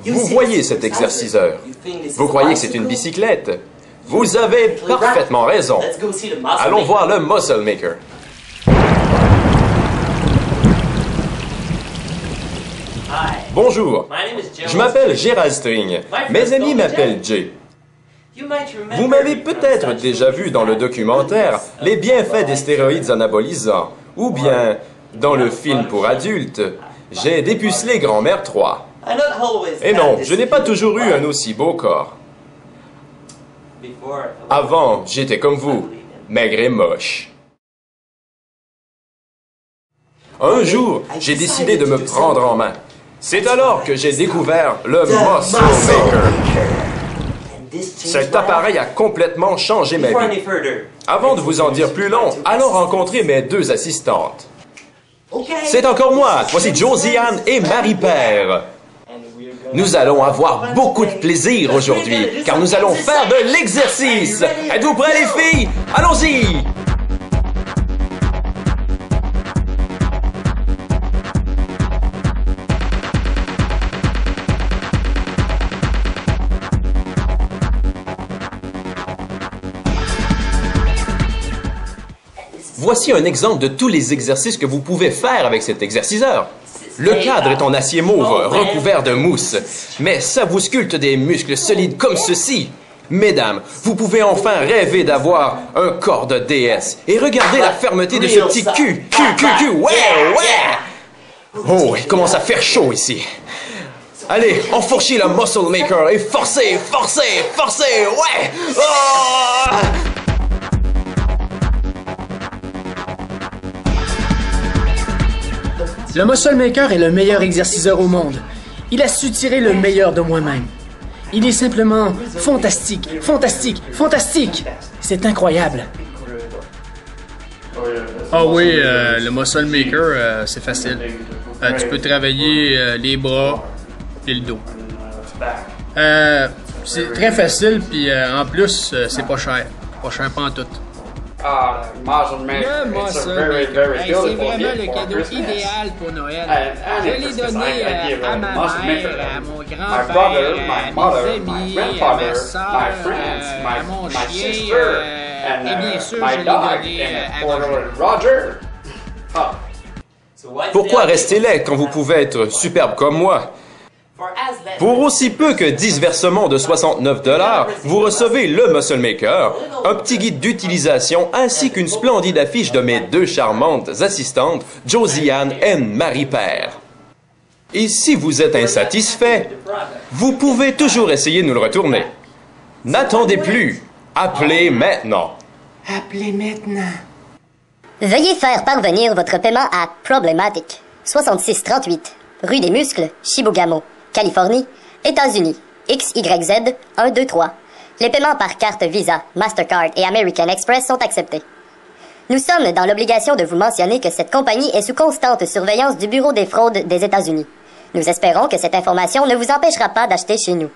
Vous voyez cet exerciceur. Vous croyez que c'est une bicyclette? Vous avez parfaitement raison. Allons voir le Muscle Maker. Bonjour, je m'appelle Gerald String. Mes amis m'appellent Jay. Vous m'avez peut-être déjà vu dans le documentaire Les bienfaits des stéroïdes anabolisants, ou bien dans le film pour adultes, J'ai dépucelé Grand-mère 3. Et non, je n'ai pas toujours eu un aussi beau corps. Avant, j'étais comme vous, maigre et moche. Un jour, j'ai décidé de me prendre en main. C'est alors que j'ai découvert le Muscle Maker. Cet appareil a complètement changé ma vie. Avant de vous en dire plus long, allons rencontrer mes deux assistantes. C'est encore moi, voici Josiane et Marie-Père. Nous allons avoir beaucoup de plaisir aujourd'hui, car nous allons faire de l'exercice. Êtes-vous prêts les filles? Allons-y! Voici un exemple de tous les exercices que vous pouvez faire avec cet exerciceur. Le cadre est en acier mauve, recouvert de mousse, mais ça vous sculpte des muscles solides comme ceci. Mesdames, vous pouvez enfin rêver d'avoir un corps de déesse. Et regardez la fermeté de ce petit cul. Ouais! Oh, il commence à faire chaud ici. Allez, enfourchez le Muscle Maker et forcez, ouais! Oh! Le Muscle Maker est le meilleur exerciceur au monde. Il a su tirer le meilleur de moi-même. Il est simplement fantastique. C'est incroyable. Ah oui, le Muscle Maker, c'est facile. Tu peux travailler les bras et le dos. C'est très facile, puis en plus, c'est pas cher. Pas cher pantoute. Muscle Maker. Le Muscle Maker. C'est vraiment le cadeau idéal pour Noël. Je l'ai donné à ma mère, à mon grand-père, à mes amis, à ma soeur, à mon chien, et bien sûr, je l'ai donné à Roger. Pourquoi rester laid quand vous pouvez être superbe comme moi? Pour aussi peu que 10 versements de 69 $, vous recevez le Muscle Maker, un petit guide d'utilisation ainsi qu'une splendide affiche de mes deux charmantes assistantes, Josiane et Marie-Père. Et si vous êtes insatisfait, vous pouvez toujours essayer de nous le retourner. N'attendez plus. Appelez maintenant. Appelez maintenant. Veuillez faire parvenir votre paiement à Problematic, 6638, rue des Muscles, Chibougamau, Californie, États-Unis, XYZ 123. Les paiements par carte Visa, Mastercard et American Express sont acceptés. Nous sommes dans l'obligation de vous mentionner que cette compagnie est sous constante surveillance du Bureau des fraudes des États-Unis. Nous espérons que cette information ne vous empêchera pas d'acheter chez nous.